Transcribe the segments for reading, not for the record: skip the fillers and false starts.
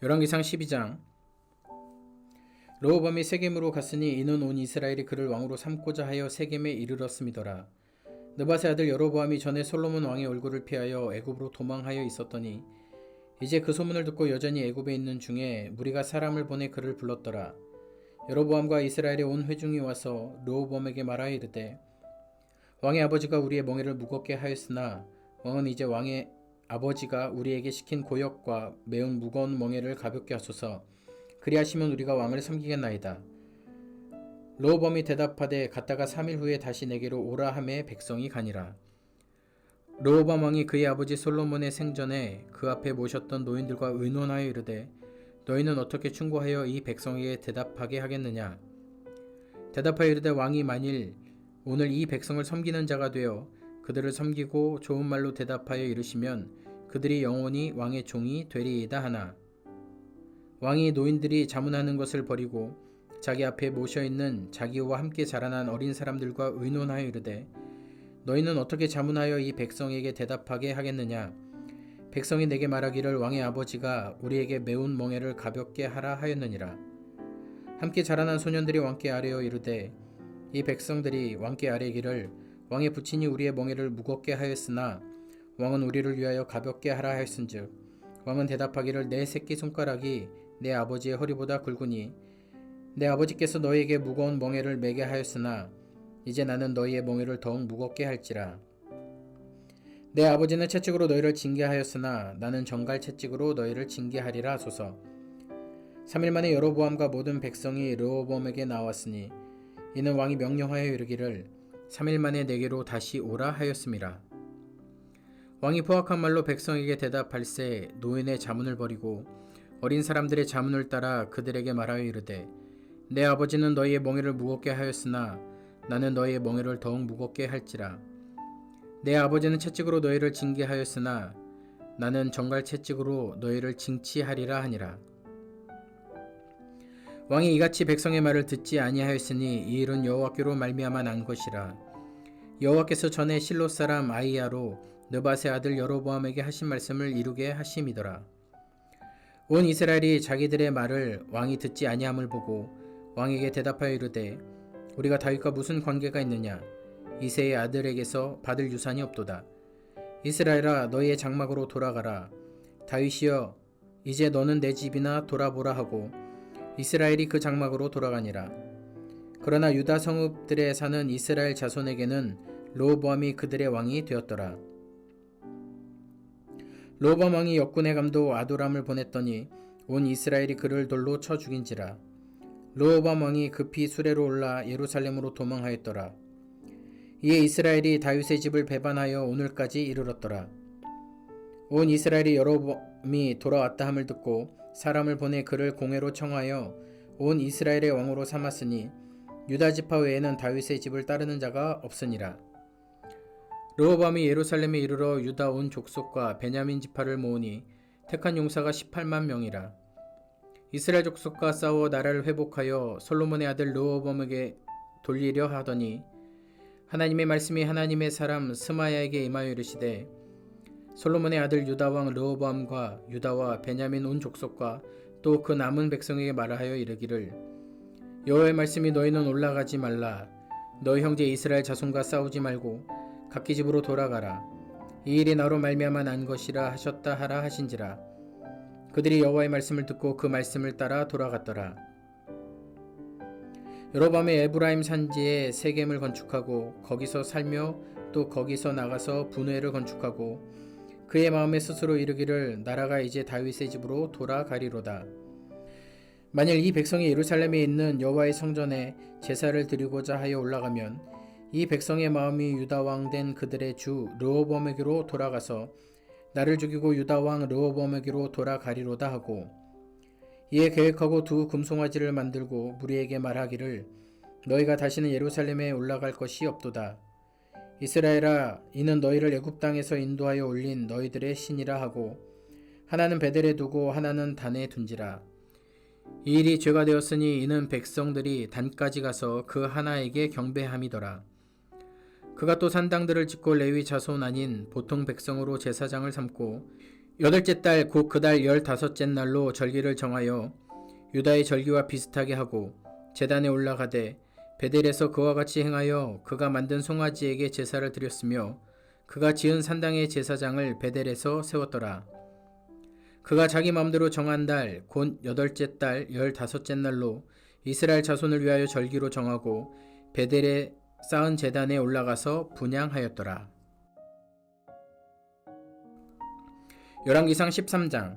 열왕기상 12장. 르호보암이 세겜으로 갔으니 이는 온 이스라엘이 그를 왕으로 삼고자 하여 세겜에 이르렀음이더라. 느밧의 아들 여로보암이 전에 솔로몬 왕의 얼굴을 피하여 애굽으로 도망하여 있었더니 이제 그 소문을 듣고 여전히 애굽에 있는 중에 무리가 사람을 보내 그를 불렀더라. 여로보암과 이스라엘의 온 회중이 와서 르호보암에게 말하여 이르되 왕의 아버지가 우리의 멍에를 무겁게 하였으나 왕은 이제 왕의 아버지가 우리에게 시킨 고역과 매운 무거운 멍에를 가볍게 하소서. 그리하시면 우리가 왕을 섬기겠나이다. 르호보암이 대답하되 갔다가 3일 후에 다시 내게로 오라 하매 백성이 가니라. 르호보암 왕이 그의 아버지 솔로몬의 생전에 그 앞에 모셨던 노인들과 의논하여 이르되 너희는 어떻게 충고하여 이 백성에게 대답하게 하겠느냐. 대답하여 이르되 왕이 만일 오늘 이 백성을 섬기는 자가 되어 그들을 섬기고 좋은 말로 대답하여 이르시면 그들이 영원히 왕의 종이 되리이다 하나. 왕이 노인들이 자문하는 것을 버리고 자기 앞에 모셔있는 자기와 함께 자라난 어린 사람들과 의논하여 이르되 너희는 어떻게 자문하여 이 백성에게 대답하게 하겠느냐. 백성이 내게 말하기를 왕의 아버지가 우리에게 매운 멍에를 가볍게 하라 하였느니라. 함께 자라난 소년들이 왕께 아뢰어 이르되 이 백성들이 왕께 아뢰기를 왕의 부친이 우리의 멍에를 무겁게 하였으나 왕은 우리를 위하여 가볍게 하라 하였은즉 왕은 대답하기를 내 새끼손가락이 내 아버지의 허리보다 굵으니 내 아버지께서 너희에게 무거운 멍에를 매게 하였으나 이제 나는 너희의 멍에를 더욱 무겁게 할지라. 내 아버지는 채찍으로 너희를 징계하였으나 나는 정갈 채찍으로 너희를 징계하리라 하소서. 3일 만에 여로보암과 모든 백성이 르호보암에게 나왔으니 이는 왕이 명령하여 이르기를 3일 만에 내게로 다시 오라 하였음이라. 왕이 포악한 말로 백성에게 대답할세 노인의 자문을 버리고 어린 사람들의 자문을 따라 그들에게 말하여 이르되 내 아버지는 너희의 멍에를 무겁게 하였으나 나는 너희의 멍에를 더욱 무겁게 할지라. 내 아버지는 채찍으로 너희를 징계하였으나 나는 정갈 채찍으로 너희를 징치하리라 하니라. 왕이 이같이 백성의 말을 듣지 아니하였으니 이 일은 여호와께로 말미암아 난 것이라. 여호와께서 전에 실로 사람 아히야로 느밧의 아들 여로보암에게 하신 말씀을 이루게 하심이더라. 온 이스라엘이 자기들의 말을 왕이 듣지 아니함을 보고 왕에게 대답하여 이르되 우리가 다윗과 무슨 관계가 있느냐. 이새의 아들에게서 받을 유산이 없도다. 이스라엘아 너희의 장막으로 돌아가라. 다윗이여 이제 너는 내 집이나 돌아보라 하고 이스라엘이 그 장막으로 돌아가니라. 그러나 유다 성읍들에 사는 이스라엘 자손에게는 르호보암이 그들의 왕이 되었더라. 르호보암 왕이 역군의 감독 아도람을 보냈더니 온 이스라엘이 그를 돌로 쳐 죽인지라. 르호보암 왕이 급히 수레로 올라 예루살렘으로 도망하였더라. 이에 이스라엘이 다윗의 집을 배반하여 오늘까지 이르렀더라. 온 이스라엘이 여로보암이 돌아왔다 함을 듣고 사람을 보내 그를 공회로 청하여 온 이스라엘의 왕으로 삼았으니 유다 지파 외에는 다윗의 집을 따르는 자가 없으니라. 르호보암이 예루살렘에 이르러 유다 온 족속과 베냐민 지파를 모으니 택한 용사가 18만 명이라. 이스라엘 족속과 싸워 나라를 회복하여 솔로몬의 아들 르호보암에게 돌리려 하더니 하나님의 말씀이 하나님의 사람 스마야에게 임하여 이르시되 솔로몬의 아들 유다왕 르호보암과 유다와 베냐민 온 족속과 또 그 남은 백성에게 말하여 이르기를 여호와의 말씀이 너희는 올라가지 말라. 너희 형제 이스라엘 자손과 싸우지 말고 각기 집으로 돌아가라. 이 일이 나로 말미암아 난 것이라 하셨다 하라 하신지라. 그들이 여호와의 말씀을 듣고 그 말씀을 따라 돌아갔더라. 여로보암이 에브라임 산지에 세겜을 건축하고 거기서 살며 또 거기서 나가서 분회를 건축하고 그의 마음에 스스로 이르기를 나라가 이제 다윗의 집으로 돌아가리로다. 만일 이 백성이 예루살렘에 있는 여호와의 성전에 제사를 드리고자 하여 올라가면 이 백성의 마음이 유다왕 된 그들의 주 르호보암에게로 돌아가서 나를 죽이고 유다왕 르호보암에게로 돌아가리로다 하고 이에 계획하고 두 금송아지를 만들고 무리에게 말하기를 너희가 다시는 예루살렘에 올라갈 것이 없도다. 이스라엘아 이는 너희를 애굽 땅에서 인도하여 올린 너희들의 신이라 하고 하나는 베델에 두고 하나는 단에 둔지라. 이 일이 죄가 되었으니 이는 백성들이 단까지 가서 그 하나에게 경배함이더라. 그가 또 산당들을 짓고 레위 자손 아닌 보통 백성으로 제사장을 삼고 여덟째 달 곧 그 달 15째 날로 절기를 정하여 유다의 절기와 비슷하게 하고 제단에 올라가되 베델에서 그와 같이 행하여 그가 만든 송아지에게 제사를 드렸으며 그가 지은 산당의 제사장을 베델에서 세웠더라. 그가 자기 마음대로 정한 달 곧 여덟째 달 15째 날로 이스라엘 자손을 위하여 절기로 정하고 베델에 쌓은 제단에 올라가서 분향하였더라. 열왕기상 13장.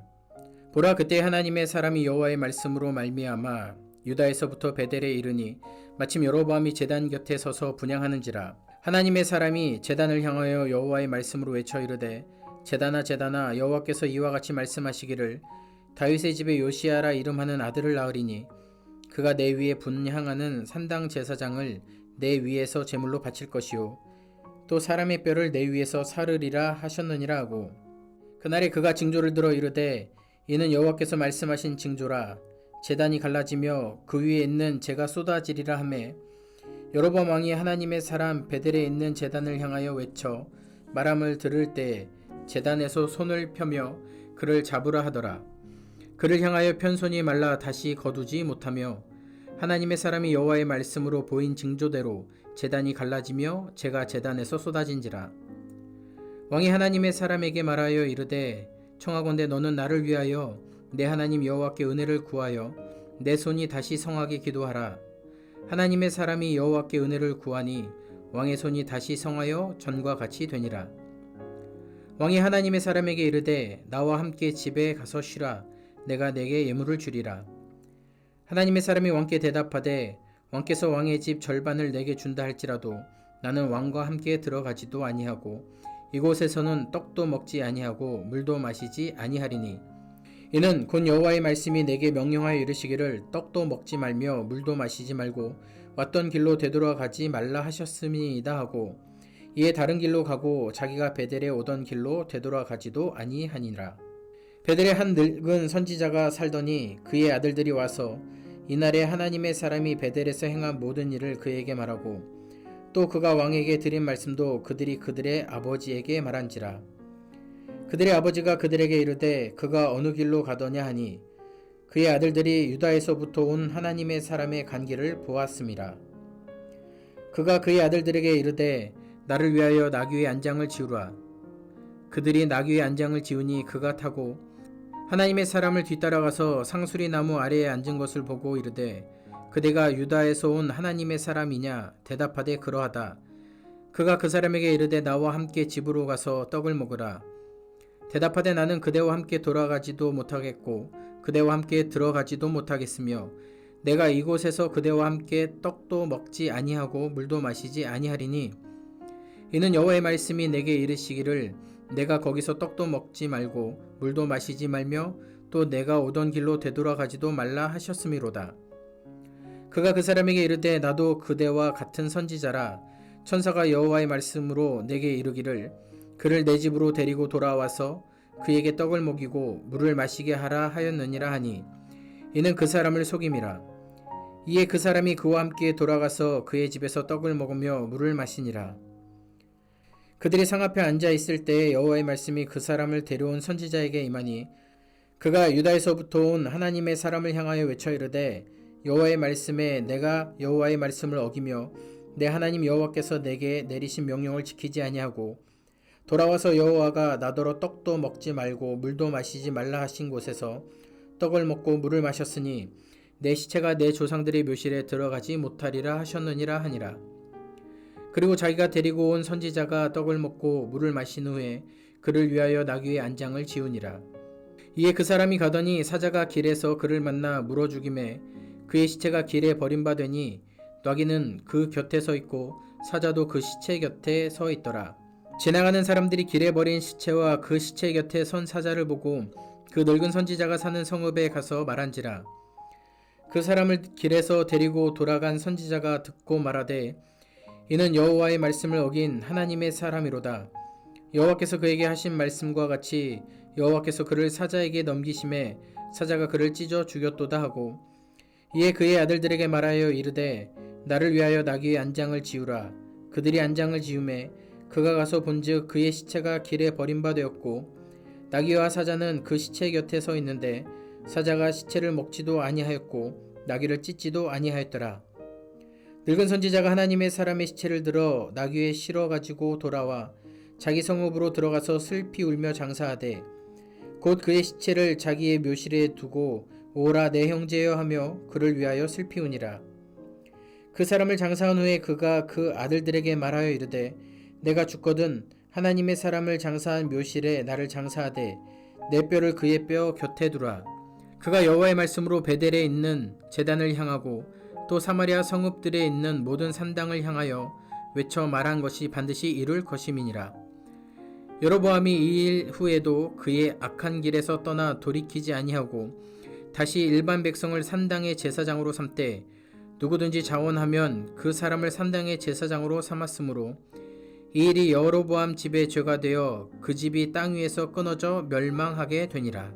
보라, 그때 하나님의 사람이 여호와의 말씀으로 말미암아 유다에서부터 베델에 이르니 마침 여로보암이 제단 곁에 서서 분향하는지라. 하나님의 사람이 제단을 향하여 여호와의 말씀으로 외쳐 이르되 제단아 제단아, 여호와께서 이와 같이 말씀하시기를 다윗의 집에 요시아라 이름하는 아들을 낳으리니 그가 내 위에 분향하는 산당 제사장을 내 위에서 제물로 바칠 것이요 또 사람의 뼈를 내 위에서 사르리라 하셨느니라 하고, 그날에 그가 징조를 들어 이르되 이는 여호와께서 말씀하신 징조라. 제단이 갈라지며 그 위에 있는 재가 쏟아지리라 하매 여로보암 왕이 하나님의 사람 베델에 있는 제단을 향하여 외쳐 말함을 들을 때 제단에서 손을 펴며 그를 잡으라 하더라. 그를 향하여 편 손이 말라 다시 거두지 못하며 하나님의 사람이 여호와의 말씀으로 보인 징조대로 제단이 갈라지며 재가 제단에서 쏟아진지라. 왕이 하나님의 사람에게 말하여 이르되 청하건대 너는 나를 위하여 내 하나님 여호와께 은혜를 구하여 내 손이 다시 성하게 기도하라. 하나님의 사람이 여호와께 은혜를 구하니 왕의 손이 다시 성하여 전과 같이 되니라. 왕이 하나님의 사람에게 이르되 나와 함께 집에 가서 쉬라. 내가 내게 예물을 주리라. 하나님의 사람이 왕께 대답하되 왕께서 왕의 집 절반을 내게 준다 할지라도 나는 왕과 함께 들어가지도 아니하고 이곳에서는 떡도 먹지 아니하고 물도 마시지 아니하리니 이는 곧 여호와의 말씀이 내게 명령하여 이르시기를 떡도 먹지 말며 물도 마시지 말고 왔던 길로 되돌아가지 말라 하셨음이니이다 하고, 이에 다른 길로 가고 자기가 베델에 오던 길로 되돌아가지도 아니하니라. 베델에 한 늙은 선지자가 살더니 그의 아들들이 와서 이날에 하나님의 사람이 베델에서 행한 모든 일을 그에게 말하고 또 그가 왕에게 드린 말씀도 그들이 그들의 아버지에게 말한지라. 그들의 아버지가 그들에게 이르되 그가 어느 길로 가더냐 하니 그의 아들들이 유다에서부터 온 하나님의 사람의 간 길을 보았음이라. 그가 그의 아들들에게 이르되 나를 위하여 나귀의 안장을 지으라. 그들이 나귀의 안장을 지으니 그가 타고 하나님의 사람을 뒤따라가서 상수리 나무 아래에 앉은 것을 보고 이르되 그대가 유다에서 온 하나님의 사람이냐? 대답하되 그러하다. 그가 그 사람에게 이르되 나와 함께 집으로 가서 떡을 먹으라. 대답하되 나는 그대와 함께 돌아가지도 못하겠고 그대와 함께 들어가지도 못하겠으며 내가 이곳에서 그대와 함께 떡도 먹지 아니하고 물도 마시지 아니하리니 이는 여호와의 말씀이 내게 이르시기를 내가 거기서 떡도 먹지 말고 물도 마시지 말며 또 내가 오던 길로 되돌아가지도 말라 하셨음이로다. 그가 그 사람에게 이르되 나도 그대와 같은 선지자라. 천사가 여호와의 말씀으로 내게 이르기를 그를 내 집으로 데리고 돌아와서 그에게 떡을 먹이고 물을 마시게 하라 하였느니라 하니 이는 그 사람을 속임이라. 이에 그 사람이 그와 함께 돌아가서 그의 집에서 떡을 먹으며 물을 마시니라. 그들이 상 앞에 앉아 있을 때에 여호와의 말씀이 그 사람을 데려온 선지자에게 임하니 그가 유다에서부터 온 하나님의 사람을 향하여 외쳐 이르되 여호와의 말씀에 내가 여호와의 말씀을 어기며 내 하나님 여호와께서 내게 내리신 명령을 지키지 아니하고 돌아와서 여호와가 나더러 떡도 먹지 말고 물도 마시지 말라 하신 곳에서 떡을 먹고 물을 마셨으니 내 시체가 내 조상들의 묘실에 들어가지 못하리라 하셨느니라 하니라. 그리고 자기가 데리고 온 선지자가 떡을 먹고 물을 마신 후에 그를 위하여 나귀의 안장을 지으니라. 이에 그 사람이 가더니 사자가 길에서 그를 만나 물어 죽임에 그의 시체가 길에 버림받으니 나귀는 그 곁에 서 있고 사자도 그 시체 곁에 서 있더라. 지나가는 사람들이 길에 버린 시체와 그 시체 곁에 선 사자를 보고 그 늙은 선지자가 사는 성읍에 가서 말한지라. 그 사람을 길에서 데리고 돌아간 선지자가 듣고 말하되 이는 여호와의 말씀을 어긴 하나님의 사람이로다. 여호와께서 그에게 하신 말씀과 같이 여호와께서 그를 사자에게 넘기심에 사자가 그를 찢어 죽였도다 하고, 이에 그의 아들들에게 말하여 이르되 나를 위하여 나귀의 안장을 지으라. 그들이 안장을 지음에 그가 가서 본즉 그의 시체가 길에 버림받았고 나귀와 사자는 그 시체 곁에 서 있는데 사자가 시체를 먹지도 아니하였고 나귀를 찢지도 아니하였더라. 늙은 선지자가 하나님의 사람의 시체를 들어 나귀에 실어 가지고 돌아와 자기 성읍으로 들어가서 슬피 울며 장사하되 곧 그의 시체를 자기의 묘실에 두고 오라 내 형제여 하며 그를 위하여 슬피 우니라. 그 사람을 장사한 후에 그가 그 아들들에게 말하여 이르되 내가 죽거든 하나님의 사람을 장사한 묘실에 나를 장사하되 내 뼈를 그의 뼈 곁에 두라. 그가 여호와의 말씀으로 베델에 있는 제단을 향하고 또 사마리아 성읍들에 있는 모든 산당을 향하여 외쳐 말한 것이 반드시 이룰 것임이니라. 여로보암이 이 일 후에도 그의 악한 길에서 떠나 돌이키지 아니하고 다시 일반 백성을 산당의 제사장으로 삼되 누구든지 자원하면 그 사람을 산당의 제사장으로 삼았으므로 이 일이 여로보암 집의 죄가 되어 그 집이 땅 위에서 끊어져 멸망하게 되니라.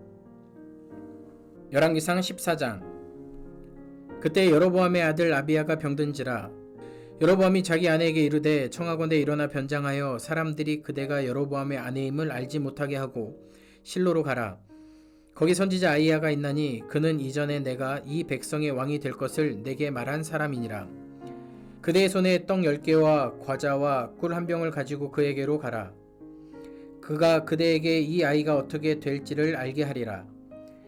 열왕기상 14장. 그때 여로보암의 아들 아비야가 병든지라. 여로보암이 자기 아내에게 이르되 청하건대 일어나 변장하여 사람들이 그대가 여로보암의 아내임을 알지 못하게 하고 실로로 가라. 거기 선지자 아히야가 있나니 그는 이전에 내가 이 백성의 왕이 될 것을 내게 말한 사람이니라. 그대의 손에 떡 10개와 과자와 꿀 한 병을 가지고 그에게로 가라. 그가 그대에게 이 아이가 어떻게 될지를 알게 하리라.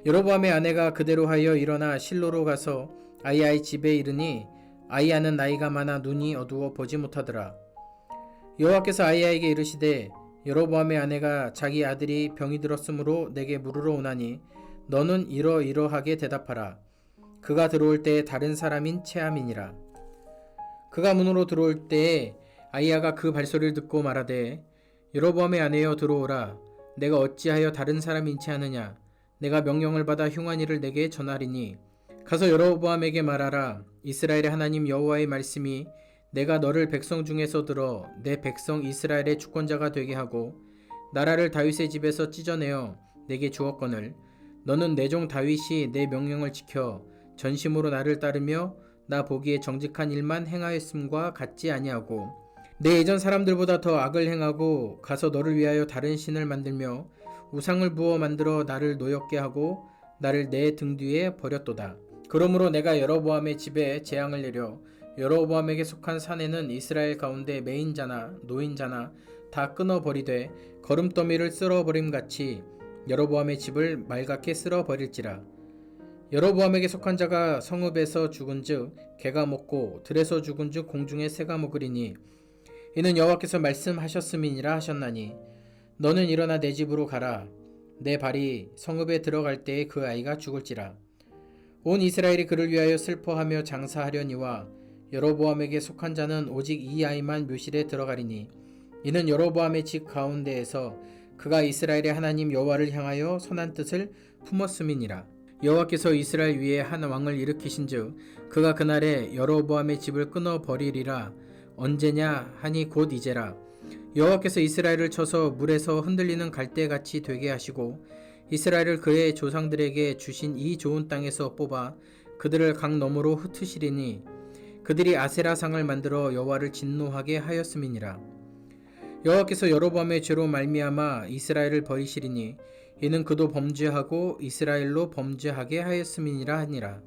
여로보암의 아내가 그대로 하여 일어나 실로로 가서 아히야의 집에 이르니 아히야는 나이가 많아 눈이 어두워 보지 못하더라. 여호와께서 아히야에게 이르시되 여로보암의 아내가 자기 아들이 병이 들었으므로 내게 물으러 오나니 너는 이러이러하게 대답하라. 그가 들어올 때에 다른 사람인 체함이니라. 그가 문으로 들어올 때에 아히야가 그 발소리를 듣고 말하되 여로보암의 아내여 들어오라. 내가 어찌하여 다른 사람인 체하느냐. 내가 명령을 받아 흉한 일을 내게 전하리니 가서 여로보암에게 말하라. 이스라엘의 하나님 여호와의 말씀이 내가 너를 백성 중에서 들어 내 백성 이스라엘의 주권자가 되게 하고 나라를 다윗의 집에서 찢어내어 내게 주었거늘 너는 내 종 다윗이 내 명령을 지켜 전심으로 나를 따르며 나 보기에 정직한 일만 행하였음과 같지 아니하고 내 예전 사람들보다 더 악을 행하고 가서 너를 위하여 다른 신을 만들며 우상을 부어 만들어 나를 노엽게 하고 나를 내 등 뒤에 버렸도다. 그러므로 내가 여로보암의 집에 재앙을 내려 여로보암에게 속한 산에는 이스라엘 가운데 매인자나 노인자나 다 끊어버리되 거름더미를 쓸어버림같이 여로보암의 집을 말갛게 쓸어버릴지라. 여로보암에게 속한 자가 성읍에서 죽은즉 개가 먹고 들에서 죽은즉 공중에 새가 먹으리니 이는 여호와께서 말씀하셨음이니라 하셨나니 너는 일어나 내 집으로 가라. 내 발이 성읍에 들어갈 때에 그 아이가 죽을지라. 온 이스라엘이 그를 위하여 슬퍼하며 장사하려니와 여로보암에게 속한 자는 오직 이 아이만 묘실에 들어가리니 이는 여로보암의 집 가운데에서 그가 이스라엘의 하나님 여호와를 향하여 선한 뜻을 품었음이니라. 여호와께서 이스라엘 위에 한 왕을 일으키신즉 그가 그날에 여로보암의 집을 끊어버리리라. 언제냐 하니 곧 이제라. 여호와께서 이스라엘을 쳐서 물에서 흔들리는 갈대같이 되게 하시고 이스라엘을 그의 조상들에게 주신 이 좋은 땅에서 뽑아 그들을 강 너머로 흩으시리니 그들이 아세라상을 만들어 여호와를 진노하게 하였음이니라. 여호와께서 여로보암의 죄로 말미암아 이스라엘을 버리시리니 이는 그도 범죄하고 이스라엘로 범죄하게 하였음이니라 하니라.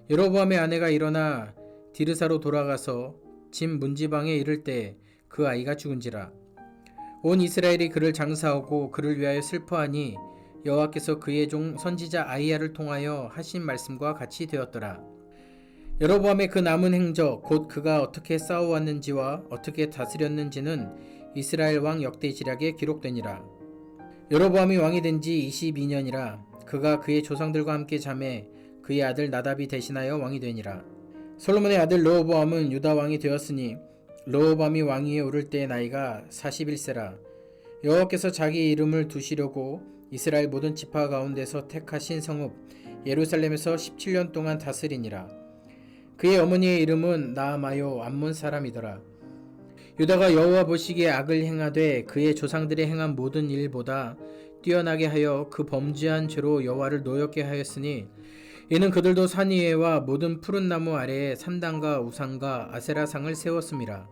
여로보암의 아내가 일어나 디르사로 돌아가서 집 문지방에 이를 때 그 아이가 죽은지라. 온 이스라엘이 그를 장사하고 그를 위하여 슬퍼하니 여호와께서 그의 종 선지자 아히야를 통하여 하신 말씀과 같이 되었더라. 여로보암의 그 남은 행적 곧 그가 어떻게 싸워왔는지와 어떻게 다스렸는지는 이스라엘 왕 역대지략에 기록되니라. 여로보암이 왕이 된 지 22년이라. 그가 그의 조상들과 함께 잠에 그의 아들 나답이 대신하여 왕이 되니라. 솔로몬의 아들 르호보암은 유다 왕이 되었으니 르호보암이 왕위에 오를 때의 나이가 41세라. 여호와께서 자기 이름을 두시려고 이스라엘 모든 지파 가운데서 택하신 성읍 예루살렘에서 17년 동안 다스리니라. 그의 어머니의 이름은 나아마요 암몬 사람이더라. 유다가 여호와 보시기에 악을 행하되 그의 조상들이 행한 모든 일보다 뛰어나게 하여 그 범죄한 죄로 여호와를 노엽게 하였으니 이는 그들도 산 위에와 모든 푸른 나무 아래에 산당과 우상과 아세라상을 세웠음이라.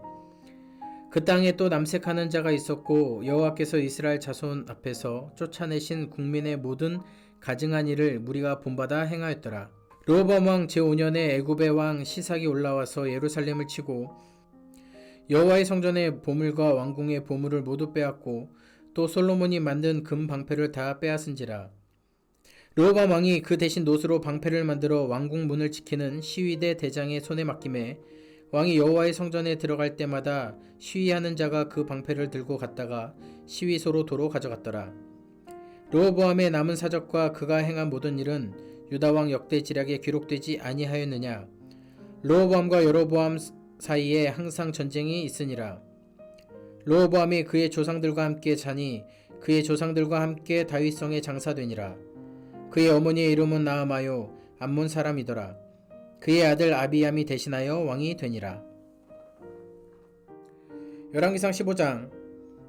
그 땅에 또 남색하는 자가 있었고 여호와께서 이스라엘 자손 앞에서 쫓아내신 국민의 모든 가증한 일을 무리가 본받아 행하였더라. 르호보암 왕 제5년에 애굽의 왕 시삭이 올라와서 예루살렘을 치고 여호와의 성전의 보물과 왕궁의 보물을 모두 빼앗고 또 솔로몬이 만든 금 방패를 다 빼앗은지라. 르호보암 왕이 그 대신 노스로 방패를 만들어 왕궁 문을 지키는 시위대 대장의 손에 맡김에 왕이 여호와의 성전에 들어갈 때마다 시위하는 자가 그 방패를 들고 갔다가 시위소로 도로 가져갔더라. 르호보암의 남은 사적과 그가 행한 모든 일은 유다 왕 역대지략에 기록되지 아니하였느냐. 르호보암과 여로보암 사이에 항상 전쟁이 있으니라. 르호보암이 그의 조상들과 함께 자니 그의 조상들과 함께 다윗성에 장사되니라. 그의 어머니의 이름은 나아마요 암몬 사람이더라. 그의 아들 아비암이 대신하여 왕이 되니라. 열왕기상 15장.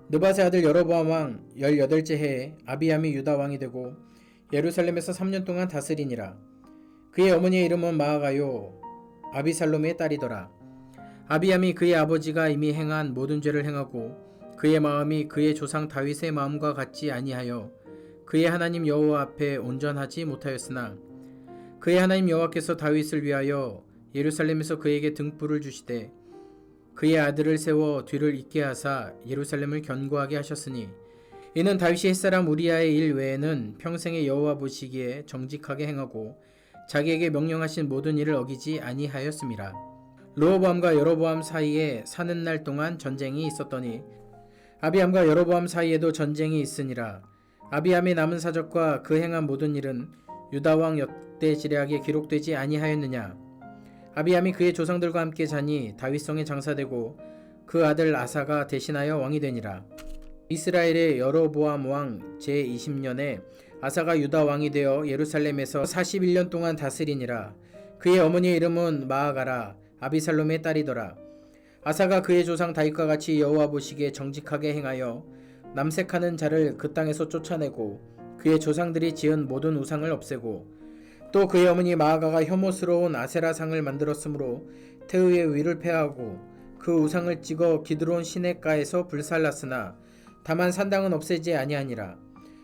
느밧의 아들 여로보암 왕 18째 해에 아비암이 유다 왕이 되고 예루살렘에서 3년 동안 다스리니라. 그의 어머니의 이름은 마아가요 아비살롬의 딸이더라. 아비암이 그의 아버지가 이미 행한 모든 죄를 행하고 그의 마음이 그의 조상 다윗의 마음과 같지 아니하여 그의 하나님 여호와 앞에 온전하지 못하였으나 그의 하나님 여호와께서 다윗을 위하여 예루살렘에서 그에게 등불을 주시되 그의 아들을 세워 뒤를 잇게 하사 예루살렘을 견고하게 하셨으니 이는 다윗이 햇사람 우리아의 일 외에는 평생에 여호와 보시기에 정직하게 행하고 자기에게 명령하신 모든 일을 어기지 아니하였음이라. 르호보암과 여로보암 사이에 사는 날 동안 전쟁이 있었더니 아비암과 여로보암 사이에도 전쟁이 있으니라. 아비암의 남은 사적과 그 행한 모든 일은 유다 왕 역대지략에 기록되지 아니하였느냐. 아비암이 그의 조상들과 함께 자니 다윗성에 장사되고 그 아들 아사가 대신하여 왕이 되니라. 이스라엘의 여로보암 왕 제20년에 아사가 유다 왕이 되어 예루살렘에서 41년 동안 다스리니라. 그의 어머니의 이름은 마아가라 아비살롬의 딸이더라. 아사가 그의 조상 다윗과 같이 여호와 보시기에 정직하게 행하여 남색하는 자를 그 땅에서 쫓아내고 그의 조상들이 지은 모든 우상을 없애고 또 그의 어머니 마아가가 혐오스러운 아세라상을 만들었으므로 태우의 위를 폐하고 그 우상을 찍어 기드론 시냇가에서 불살랐으나 다만 산당은 없애지 아니하니라.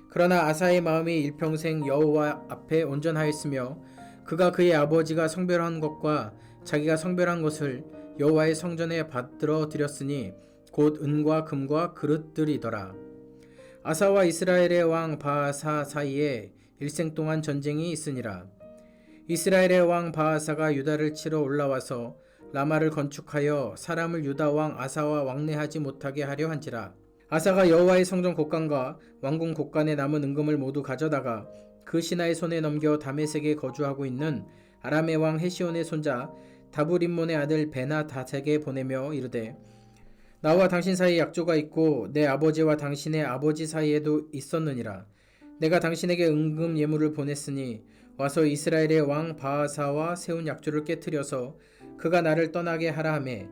그러나 아사의 마음이 일평생 여호와 앞에 온전하였으며 그가 그의 아버지가 성별한 것과 자기가 성별한 것을 여호와의 성전에 받들어 드렸으니 곧 은과 금과 그릇들이더라. 아사와 이스라엘의 왕 바아사 사이에 일생 동안 전쟁이 있으니라. 이스라엘의 왕 바아사가 유다를 치러 올라와서 라마를 건축하여 사람을 유다 왕 아사와 왕래하지 못하게 하려 한지라. 아사가 여호와의 성전 곳간과 왕궁 곳간에 남은 은금을 모두 가져다가 그 신하의 손에 넘겨 다메섹에 거주하고 있는 아람의 왕 헤시온의 손자 다브림몬의 아들 베나다색에 보내며 이르되 나와 당신 사이에 약조가 있고 내 아버지와 당신의 아버지 사이에도 있었느니라. 내가 당신에게 은금 예물을 보냈으니 와서 이스라엘의 왕 바아사와 세운 약조를 깨뜨려서 그가 나를 떠나게 하라 하매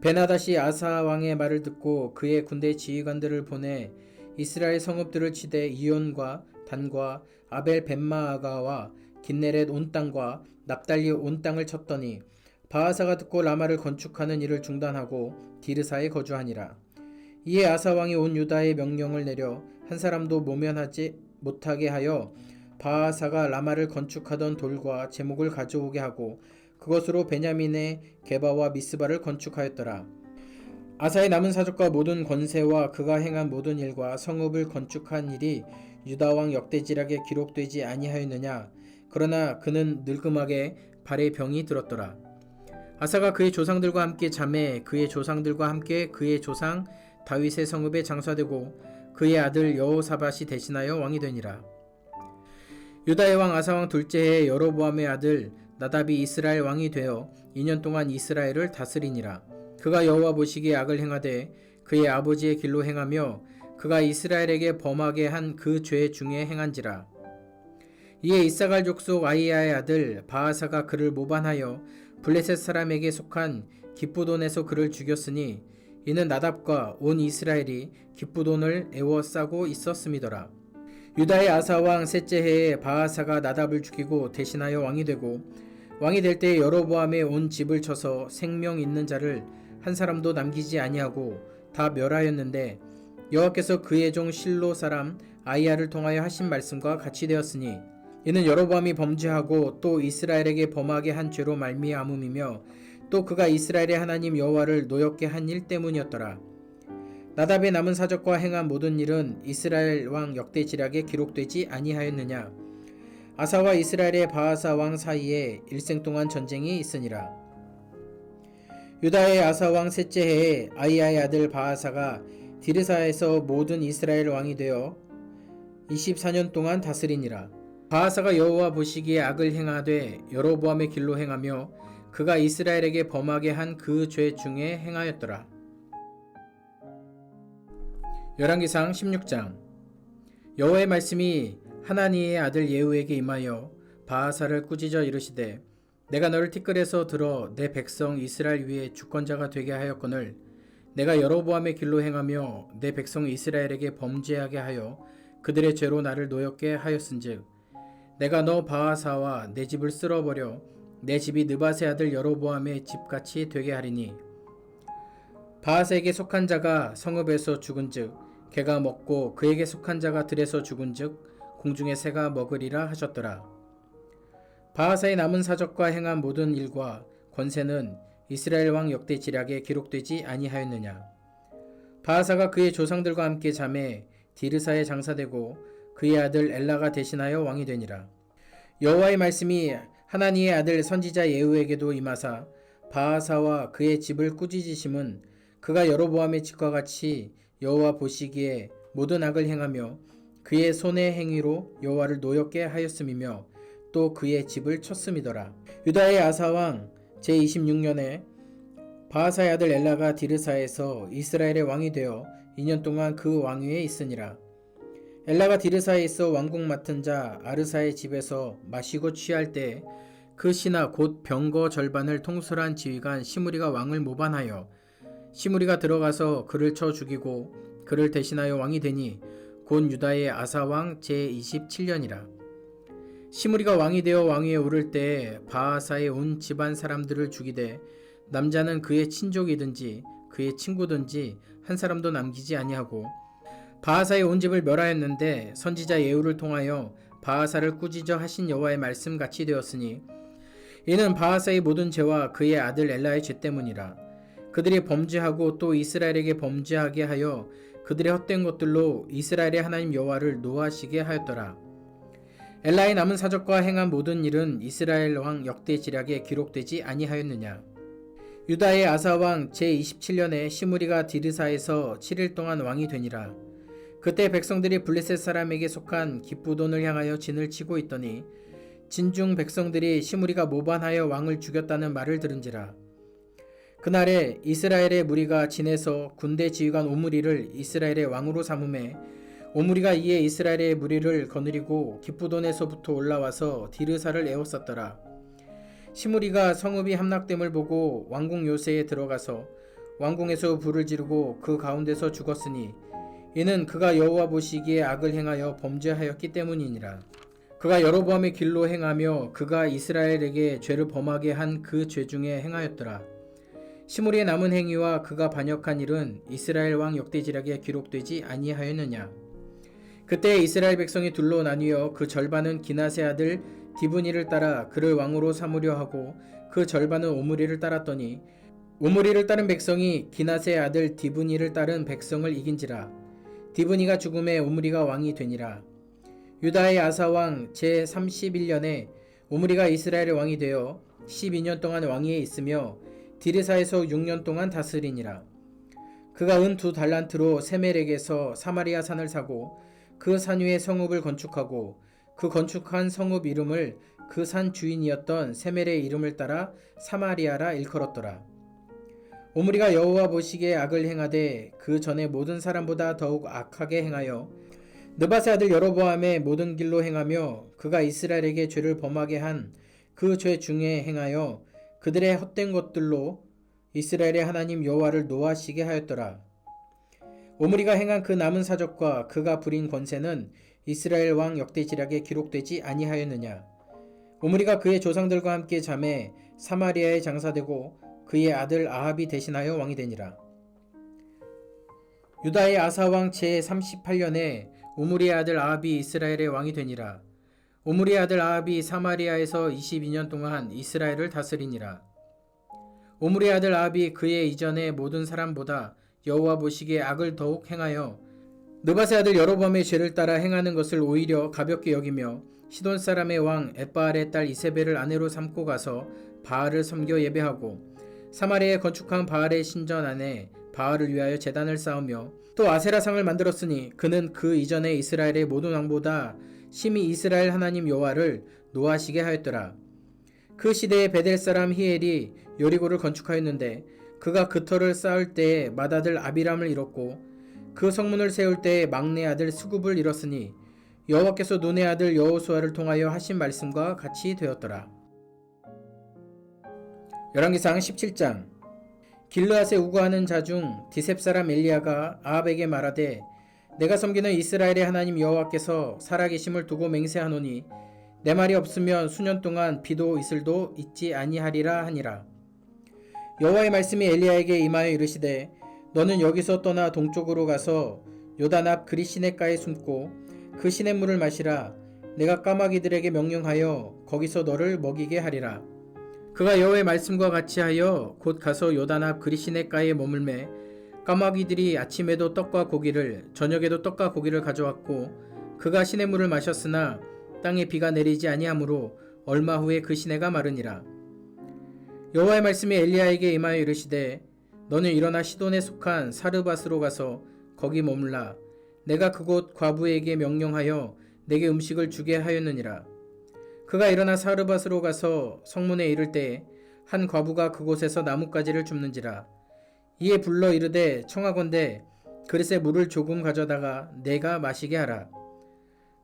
베나닷이 아사 왕의 말을 듣고 그의 군대 지휘관들을 보내 이스라엘 성읍들을 치되 이온과 단과 아벨 벳마아가와 긴네렛 온 땅과 납달리 온 땅을 쳤더니 바아사가 듣고 라마를 건축하는 일을 중단하고 디르사에 거주하니라. 이에 아사 왕이 온 유다에 명령을 내려 한 사람도 모면하지 못하게 하여 바아사가 라마를 건축하던 돌과 제목을 가져오게 하고 그것으로 베냐민의 게바와 미스바를 건축하였더라. 아사의 남은 사적과 모든 권세와 그가 행한 모든 일과 성읍을 건축한 일이 유다 왕 역대지략에 기록되지 아니하였느냐. 그러나 그는 늙음하게 발에 병이 들었더라. 아사가 그의 조상들과 함께 잠에 그의 조상들과 함께 그의 조상 다윗의 성읍에 장사되고 그의 아들 여호사밧이 대신하여 왕이 되니라. 유다의 왕 아사 왕 둘째 해에 여로보암의 아들 나답이 이스라엘 왕이 되어 2년 동안 이스라엘을 다스리니라. 그가 여호와 보시기에 악을 행하되 그의 아버지의 길로 행하며 그가 이스라엘에게 범하게 한 그 죄 중에 행한지라. 이에 이사갈 족속 아이야의 아들 바아사가 그를 모반하여 블레셋 사람에게 속한 기쁘돈에서 그를 죽였으니 이는 나답과 온 이스라엘이 기쁘돈을 애워싸고 있었음이더라. 유다의 아사 왕 셋째 해에 바아사가 나답을 죽이고 대신하여 왕이 되고 왕이 될 때에 여로보암의 온 집을 쳐서 생명 있는 자를 한 사람도 남기지 아니하고 다 멸하였는데 여호와께서 그의 종 실로 사람 아히야를 통하여 하신 말씀과 같이 되었으니 이는 여로보암이 범죄하고 또 이스라엘에게 범하게 한 죄로 말미암음이며 또 그가 이스라엘의 하나님 여호와를 노엽게 한 일 때문이었더라. 나답의 남은 사적과 행한 모든 일은 이스라엘 왕 역대지략에 기록되지 아니하였느냐. 아사와 이스라엘의 바하사 왕 사이에 일생 동안 전쟁이 있으니라. 유다의 아사 왕 셋째 해에 아히야의 아들 바하사가 디르사에서 모든 이스라엘 왕이 되어 24년 동안 다스리니라. 바하사가 여호와 보시기에 악을 행하되 여로보암의 길로 행하며 그가 이스라엘에게 범하게 한 그 죄 중에 행하였더라. 열왕기상 16장. 여호와의 말씀이 하나니의 아들 예후에게 임하여 바하사를 꾸짖어 이르시되 내가 너를 티끌에서 들어 내 백성 이스라엘 위에 주권자가 되게 하였거늘 내가 여로보암의 길로 행하며 내 백성 이스라엘에게 범죄하게 하여 그들의 죄로 나를 노엽게 하였은즉 내가 너 바하사와 내 집을 쓸어버려 내 집이 느밧의 아들 여로보암의 집같이 되게 하리니 바하사에게 속한 자가 성읍에서 죽은즉 개가 먹고 그에게 속한 자가 들에서 죽은즉 공중의 새가 먹으리라 하셨더라. 바하사의 남은 사적과 행한 모든 일과 권세는 이스라엘 왕 역대 지략에 기록되지 아니하였느냐. 바하사가 그의 조상들과 함께 잠에 디르사에 장사되고 그의 아들 엘라가 대신하여 왕이 되니라. 여호와의 말씀이 하나니의 아들 선지자 예후에게도 임하사 바하사와 그의 집을 꾸짖으심은 그가 여로보암의 집과 같이 여호와 보시기에 모든 악을 행하며 그의 손의 행위로 여호와를 노엽게 하였음이며 또 그의 집을 쳤음이더라. 유다의 아사왕 제26년에 바하사의 아들 엘라가 디르사에서 이스라엘의 왕이 되어 2년 동안 그 왕위에 있으니라. 엘라가 디르사에 있어 왕국 맡은 자 아르사의 집에서 마시고 취할 때 그 신하 곧 병거 절반을 통솔한 지휘관 시므리가 왕을 모반하여 시므리가 들어가서 그를 쳐 죽이고 그를 대신하여 왕이 되니 곧 유다의 아사왕 제27년이라. 시므리가 왕이 되어 왕위에 오를 때에 바하사의 온 집안 사람들을 죽이되 남자는 그의 친족이든지 그의 친구든지 한 사람도 남기지 아니하고 바하사의 온 집을 멸하였는데 선지자 예후를 통하여 바하사를 꾸짖어 하신 여호와의 말씀같이 되었으니 이는 바하사의 모든 죄와 그의 아들 엘라의 죄 때문이라. 그들이 범죄하고 또 이스라엘에게 범죄하게 하여 그들의 헛된 것들로 이스라엘의 하나님 여호와를 노하시게 하였더라. 엘라의 남은 사적과 행한 모든 일은 이스라엘 왕 역대 지략에 기록되지 아니하였느냐. 유다의 아사왕 제27년에 시므리가 디르사에서 7일 동안 왕이 되니라. 그때 백성들이 블레셋 사람에게 속한 기쁘돈을 향하여 진을 치고 있더니 진중 백성들이 시므리가 모반하여 왕을 죽였다는 말을 들은지라. 그날에 이스라엘의 무리가 진에서 군대 지휘관 오므리를 이스라엘의 왕으로 삼음에 오므리가 이에 이스라엘의 무리를 거느리고 기쁘돈에서부터 올라와서 디르사를 에워쌌더라. 시므리가 성읍이 함락됨을 보고 왕궁 요새에 들어가서 왕궁에서 불을 지르고 그 가운데서 죽었으니 이는 그가 여호와 보시기에 악을 행하여 범죄하였기 때문이니라. 그가 여로보암의 길로 행하며 그가 이스라엘에게 죄를 범하게 한 그 죄 중에 행하였더라. 시므리의 남은 행위와 그가 반역한 일은 이스라엘 왕 역대지략에 기록되지 아니하였느냐. 그때 이스라엘 백성이 둘로 나뉘어 그 절반은 기낫의 아들 디브니를 따라 그를 왕으로 삼으려 하고 그 절반은 오므리를 따랐더니 오므리를 따른 백성이 기낫의 아들 디브니를 따른 백성을 이긴지라. 디브니가 죽음에 오므리가 왕이 되니라. 유다의 아사왕 제31년에 오므리가 이스라엘의 왕이 되어 12년 동안 왕위에 있으며 디르사에서 6년 동안 다스리니라. 그가 은 2달란트로 세멜에게서 사마리아 산을 사고 그 산 위에 성읍을 건축하고 그 건축한 성읍 이름을 그 산 주인이었던 세멜의 이름을 따라 사마리아라 일컬었더라. 오므리가 여호와 보시기에 악을 행하되 그 전에 모든 사람보다 더욱 악하게 행하여 느밧의 아들 여로보암의 모든 길로 행하며 그가 이스라엘에게 죄를 범하게 한 그 죄 중에 행하여 그들의 헛된 것들로 이스라엘의 하나님 여호와를 노하시게 하였더라. 오므리가 행한 그 남은 사적과 그가 부린 권세는 이스라엘 왕 역대지략에 기록되지 아니하였느냐. 오므리가 그의 조상들과 함께 잠에 사마리아에 장사되고 그의 아들 아합이 대신하여 왕이 되니라. 유다의 아사왕 제38년에 오므리의 아들 아합이 이스라엘의 왕이 되니라. 오므리의 아들 아합이 사마리아에서 22년 동안 이스라엘을 다스리니라. 오므리의 아들 아합이 그의 이전의 모든 사람보다 여호와 보시기에 악을 더욱 행하여 느밧의 아들 여로보암의 죄를 따라 행하는 것을 오히려 가볍게 여기며 시돈 사람의 왕 엣바알의 딸 이세벨을 아내로 삼고 가서 바알을 섬겨 예배하고 사마리아에 건축한 바알의 신전 안에 바알을 위하여 제단을 쌓으며 또 아세라상을 만들었으니 그는 그 이전에 이스라엘의 모든 왕보다 심히 이스라엘 하나님 여호와를 노하시게 하였더라. 그 시대에 베델 사람 히엘이 여리고를 건축하였는데 그가 그 터를 쌓을 때에 맏아들 아비람을 잃었고 그 성문을 세울 때에 막내 아들 스굽을 잃었으니 여호와께서 눈의 아들 여호수아를 통하여 하신 말씀과 같이 되었더라. 열왕기상 17장. 길르앗에 우거하는 자 중 디셉 사람 엘리야가 아합에게 말하되 내가 섬기는 이스라엘의 하나님 여호와께서 살아계심을 두고 맹세하노니 내 말이 없으면 수년 동안 비도 이슬도 있지 아니하리라 하니라. 여호와의 말씀이 엘리야에게 임하여 이르시되 너는 여기서 떠나 동쪽으로 가서 요단 앞 그리 시냇가에 숨고 그 시냇물을 마시라. 내가 까마귀들에게 명령하여 거기서 너를 먹이게 하리라. 그가 여호와의 말씀과 같이 하여 곧 가서 요단 앞 그리 시냇가에 머물매 까마귀들이 아침에도 떡과 고기를 저녁에도 떡과 고기를 가져왔고 그가 시냇물을 마셨으나 땅에 비가 내리지 아니하므로 얼마 후에 그 시내가 마르니라. 여호와의 말씀이 엘리야에게 임하여 이르시되 너는 일어나 시돈에 속한 사르밧으로 가서 거기 머물라. 내가 그곳 과부에게 명령하여 내게 음식을 주게 하였느니라. 그가 일어나 사르밧으로 가서 성문에 이를 때에 한 과부가 그곳에서 나뭇가지를 줍는지라. 이에 불러 이르되 청하건대 그릇에 물을 조금 가져다가 내가 마시게 하라.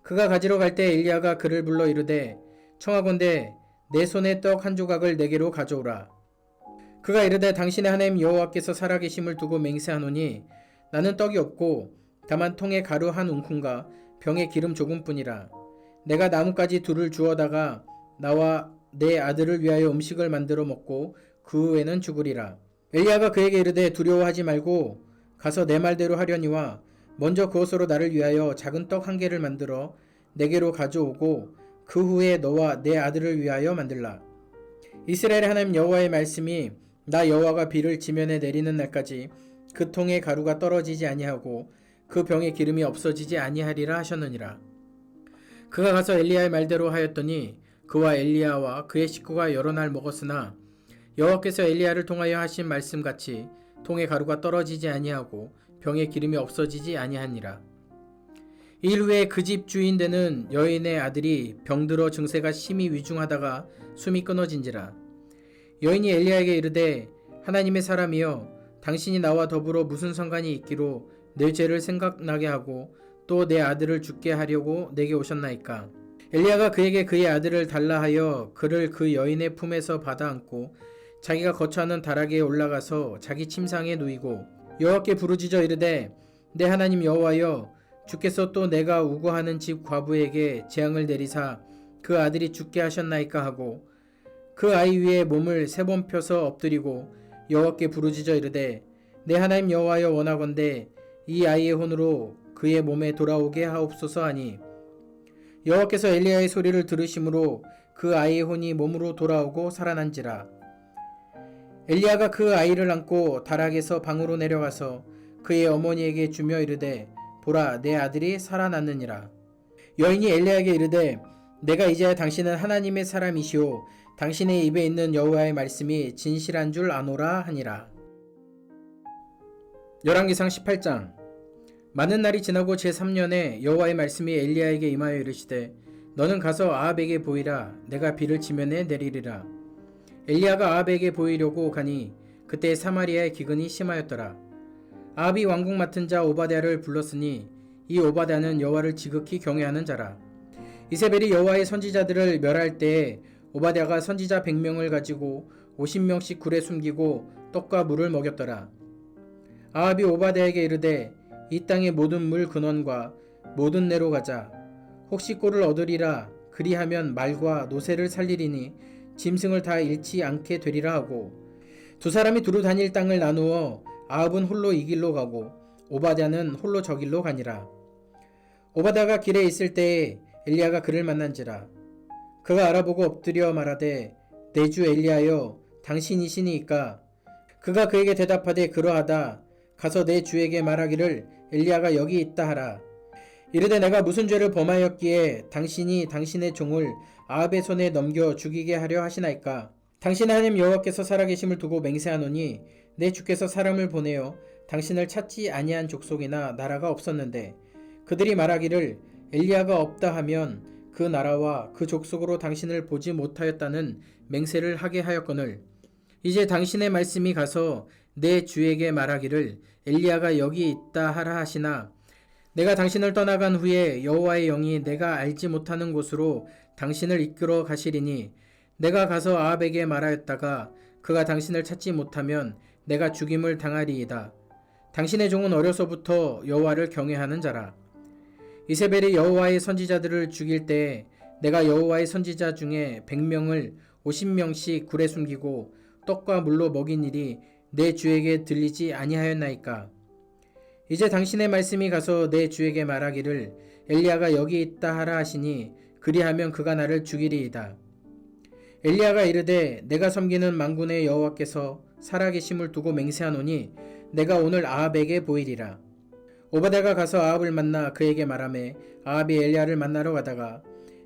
그가 가지러 갈 때 엘리야가 그를 불러 이르되 청하건대 내 손에 떡 한 조각을 내게로 가져오라. 그가 이르되 당신의 하나님 여호와께서 살아계심을 두고 맹세하노니 나는 떡이 없고 다만 통에 가루 한 웅큼과 병에 기름 조금뿐이라. 내가 나뭇가지 둘을 주워다가 나와 내 아들을 위하여 음식을 만들어 먹고 그 후에는 죽으리라. 엘리야가 그에게 이르되 두려워하지 말고 가서 내 말대로 하려니와 먼저 그것으로 나를 위하여 작은 떡 한 개를 만들어 내게로 가져오고 그 후에 너와 내 아들을 위하여 만들라. 이스라엘의 하나님 여호와의 말씀이 나 여호와가 비를 지면에 내리는 날까지 그 통에 가루가 떨어지지 아니하고 그 병에 기름이 없어지지 아니하리라 하셨느니라. 그가 가서 엘리야의 말대로 하였더니 그와 엘리야와 그의 식구가 여러 날 먹었으나 여호와께서 엘리야를 통하여 하신 말씀같이 통에 가루가 떨어지지 아니하고 병에 기름이 없어지지 아니하니라. 일 후에 그 집 주인 되는 여인의 아들이 병들어 증세가 심히 위중하다가 숨이 끊어진지라. 여인이 엘리야에게 이르되 하나님의 사람이여 당신이 나와 더불어 무슨 상관이 있기로 내 죄를 생각나게 하고 또 내 아들을 죽게 하려고 내게 오셨나이까. 엘리야가 그에게 그의 아들을 달라 하여 그를 그 여인의 품에서 받아 안고 자기가 거처하는 다락에 올라가서 자기 침상에 누이고 여호와께 부르짖어 이르되 내 하나님 여호와여 주께서 또 내가 우거하는 집 과부에게 재앙을 내리사 그 아들이 죽게 하셨나이까 하고 그 아이 위에 몸을 3번 펴서 엎드리고 여호와께 부르짖어 이르되 내 하나님 여호와여 원하건대 이 아이의 혼으로 그의 몸에 돌아오게 하옵소서 하니 여호와께서 엘리야의 소리를 들으심으로 그 아이의 혼이 몸으로 돌아오고 살아난지라. 엘리야가 그 아이를 안고 다락에서 방으로 내려가서 그의 어머니에게 주며 이르되 보라 내 아들이 살아났느니라. 여인이 엘리야에게 이르되 내가 이제야 당신은 하나님의 사람이시오 당신의 입에 있는 여호와의 말씀이 진실한 줄 아노라 하니라. 열왕기상 18장. 많은 날이 지나고 제3년에 여호와의 말씀이 엘리야에게 임하여 이르시되 너는 가서 아합에게 보이라. 내가 비를 지면에 내리리라. 엘리야가 아합에게 보이려고 가니 그때 사마리아의 기근이 심하였더라. 아합이 왕궁 맡은 자 오바댜를 불렀으니 이 오바댜는 여호와를 지극히 경외하는 자라. 이세벨이 여호와의 선지자들을 멸할 때에 오바댜가 선지자 100명을 가지고 50명씩 굴에 숨기고 떡과 물을 먹였더라. 아합이 오바댜에게 이르되 이 땅의 모든 물 근원과 모든 내로 가자. 혹시 꼴을 얻으리라. 그리하면 말과 노새를 살리리니 짐승을 다 잃지 않게 되리라 하고 두 사람이 두루 다닐 땅을 나누어 아합은 홀로 이 길로 가고 오바댜는 홀로 저 길로 가니라. 오바댜가 길에 있을 때에 엘리야가 그를 만난지라. 그가 알아보고 엎드려 말하되 내 주 엘리야여 당신이시니이까. 그가 그에게 대답하되 그러하다. 가서 내 주에게 말하기를 엘리야가 여기 있다 하라. 이르되 내가 무슨 죄를 범하였기에 당신이 당신의 종을 아합의 손에 넘겨 죽이게 하려 하시나이까. 당신 하나님 여호와께서 살아계심을 두고 맹세하노니 내 주께서 사람을 보내어 당신을 찾지 아니한 족속이나 나라가 없었는데 그들이 말하기를 엘리야가 없다 하면 그 나라와 그 족속으로 당신을 보지 못하였다는 맹세를 하게 하였거늘 이제 당신의 말씀이 가서 내 주에게 말하기를 엘리야가 여기 있다 하라 하시나 내가 당신을 떠나간 후에 여호와의 영이 내가 알지 못하는 곳으로 당신을 이끌어 가시리니 내가 가서 아합에게 말하였다가 그가 당신을 찾지 못하면 내가 죽임을 당하리이다. 당신의 종은 어려서부터 여호와를 경외하는 자라. 이세벨이 여호와의 선지자들을 죽일 때에 내가 여호와의 선지자 중에 100명을 50명씩 굴에 숨기고 떡과 물로 먹인 일이 내 주에게 들리지 아니하였나이까. 이제 당신의 말씀이 가서 내 주에게 말하기를 엘리야가 여기 있다 하라 하시니 그리하면 그가 나를 죽이리이다. 엘리야가 이르되 내가 섬기는 만군의 여호와께서 살아계심을 두고 맹세하노니 내가 오늘 아합에게 보이리라. 오바댜가 가서 아합을 만나 그에게 말하매 아합이 엘리야를 만나러 가다가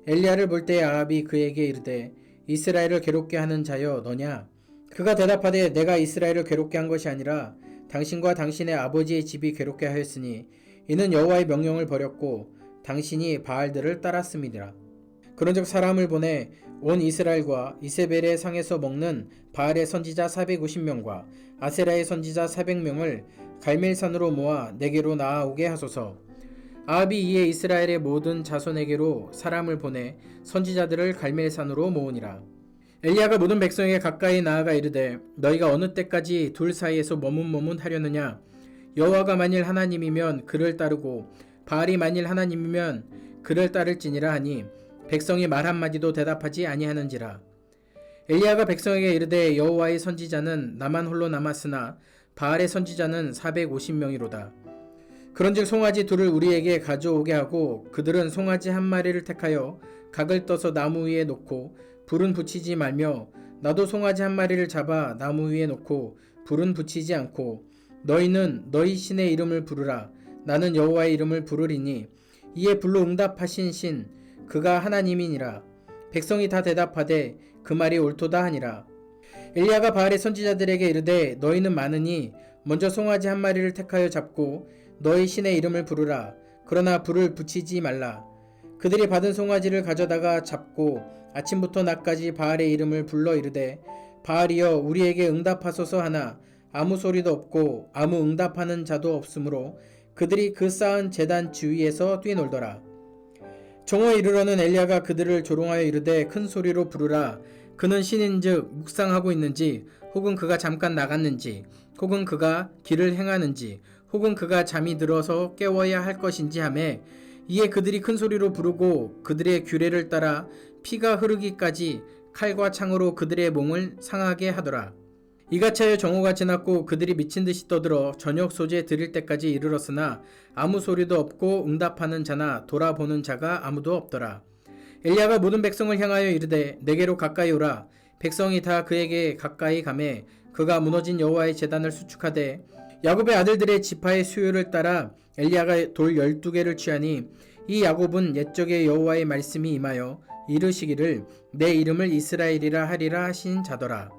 엘리야를 볼 때 아합이 그에게 이르되 이스라엘을 괴롭게 하는 자여 너냐? 그가 대답하되 내가 이스라엘을 괴롭게 한 것이 아니라 당신과 당신의 아버지의 집이 괴롭게 하였으니 이는 여호와의 명령을 버렸고 당신이 바알들을 따랐음이니라. 그런즉 사람을 보내 온 이스라엘과 이세벨의 상에서 먹는 바알의 선지자 450명과 아세라의 선지자 400명을 갈멜산으로 모아 내게로 나아오게 하소서. 아합이 이에 이스라엘의 모든 자손에게로 사람을 보내 선지자들을 갈멜산으로 모으니라. 엘리야가 모든 백성에게 가까이 나아가 이르되 너희가 어느 때까지 둘 사이에서 머문하려느냐? 여호와가 만일 하나님이면 그를 따르고 바알이 만일 하나님이면 그를 따를지니라 하니 백성이 말 한마디도 대답하지 아니하는지라. 엘리야가 백성에게 이르되 여호와의 선지자는 나만 홀로 남았으나 바알의 선지자는 450명이로다. 그런즉 송아지 둘을 우리에게 가져오게 하고 그들은 송아지 한 마리를 택하여 각을 떠서 나무 위에 놓고 불은 붙이지 말며 나도 송아지 한 마리를 잡아 나무 위에 놓고 불은 붙이지 않고 너희는 너희 신의 이름을 부르라. 나는 여호와의 이름을 부르리니 이에 불로 응답하신 신 그가 하나님이니라. 백성이 다 대답하되 그 말이 옳도다 하니라. 엘리야가 바알의 선지자들에게 이르되 너희는 많으니 먼저 송아지 한 마리를 택하여 잡고 너희 신의 이름을 부르라. 그러나 불을 붙이지 말라. 그들이 받은 송아지를 가져다가 잡고 아침부터 낮까지 바알의 이름을 불러 이르되 바알이여 우리에게 응답하소서 하나 아무 소리도 없고 아무 응답하는 자도 없으므로 그들이 그 쌓은 제단 주위에서 뛰놀더라. 정오에 이르러는 엘리야가 그들을 조롱하여 이르되 큰 소리로 부르라. 그는 신인즉 묵상하고 있는지 혹은 그가 잠깐 나갔는지 혹은 그가 길을 행하는지 혹은 그가 잠이 들어서 깨워야 할 것인지 하매 이에 그들이 큰 소리로 부르고 그들의 규례를 따라 피가 흐르기까지 칼과 창으로 그들의 몸을 상하게 하더라. 이같이 하여 정오가 지났고 그들이 미친 듯이 떠들어 저녁 소재 드릴 때까지 이르렀으나 아무 소리도 없고 응답하는 자나 돌아보는 자가 아무도 없더라. 엘리야가 모든 백성을 향하여 이르되 내게로 가까이 오라. 백성이 다 그에게 가까이 가매 그가 무너진 여호와의 제단을 수축하되 야곱의 아들들의 지파의 수요를 따라 엘리야가 돌 12개를 취하니 이 야곱은 옛적의 여호와의 말씀이 임하여 이르시기를 내 이름을 이스라엘이라 하리라 하신 자더라.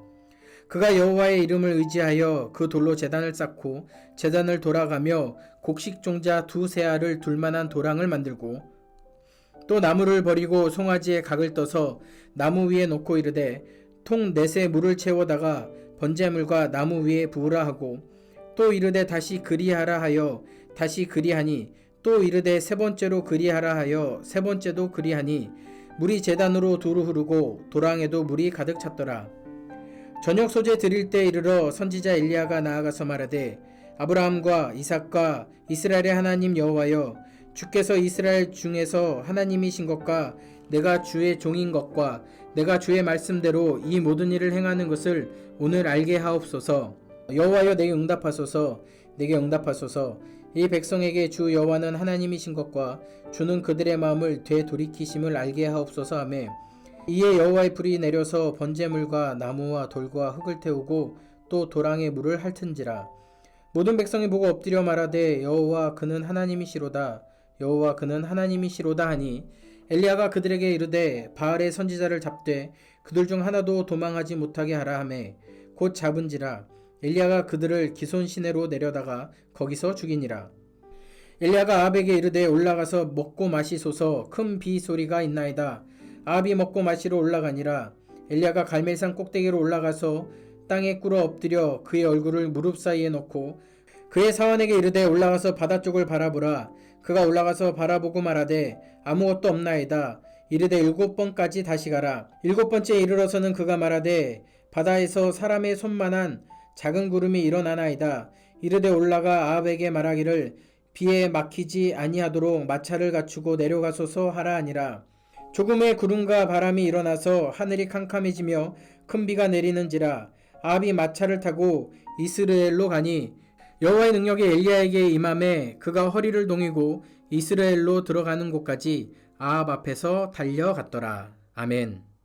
그가 여호와의 이름을 의지하여 그 돌로 제단을 쌓고 제단을 돌아가며 곡식종자 2세알을 둘만한 도랑을 만들고 또 나무를 버리고 송아지에 각을 떠서 나무 위에 놓고 이르되 통 4새 물을 채워다가 번제물과 나무 위에 부으라 하고 또 이르되 다시 그리하라 하여 다시 그리하니 또 이르되 세 번째로 그리하라 하여 세 번째도 그리하니 물이 제단으로 두루 흐르고 도랑에도 물이 가득 찼더라. 저녁 소재 드릴 때 이르러 선지자 엘리야가 나아가서 말하되 아브라함과 이삭과 이스라엘의 하나님 여호와여 주께서 이스라엘 중에서 하나님이신 것과 내가 주의 종인 것과 내가 주의 말씀대로 이 모든 일을 행하는 것을 오늘 알게 하옵소서. 여호와여 내게 응답하소서. 내게 응답하소서. 이 백성에게 주 여호와는 하나님이신 것과 주는 그들의 마음을 되돌이키심을 알게 하옵소서 하며 이에 여호와의 불이 내려서 번제물과 나무와 돌과 흙을 태우고 또 도랑에 물을 핥은지라. 모든 백성이 보고 엎드려 말하되 여호와 그는 하나님이시로다. 여호와 그는 하나님이시로다 하니 엘리야가 그들에게 이르되 바알의 선지자를 잡되 그들 중 하나도 도망하지 못하게 하라 하매 곧 잡은지라. 엘리야가 그들을 기손 시내로 내려다가 거기서 죽이니라. 엘리야가 아합에게 이르되 올라가서 먹고 마시소서. 큰 비 소리가 있나이다. 아합이 먹고 마시러 올라가니라. 엘리야가 갈멜산 꼭대기로 올라가서 땅에 꿇어 엎드려 그의 얼굴을 무릎 사이에 놓고 그의 사원에게 이르되 올라가서 바다 쪽을 바라보라. 그가 올라가서 바라보고 말하되 아무것도 없나이다. 이르되 7번까지 다시 가라. 7번째에 이르러서는 그가 말하되 바다에서 사람의 손만한 작은 구름이 일어나나이다. 이르되 올라가 아합에게 말하기를 비에 막히지 아니하도록 마차를 갖추고 내려가소서 하라 하니라. 조금의 구름과 바람이 일어나서 하늘이 캄캄해지며 큰 비가 내리는지라. 아합이 마차를 타고 이스라엘로 가니 여호와의 능력이 엘리야에게 임함에 그가 허리를 동이고 이스라엘로 들어가는 곳까지 아합 앞에서 달려갔더라. 아멘.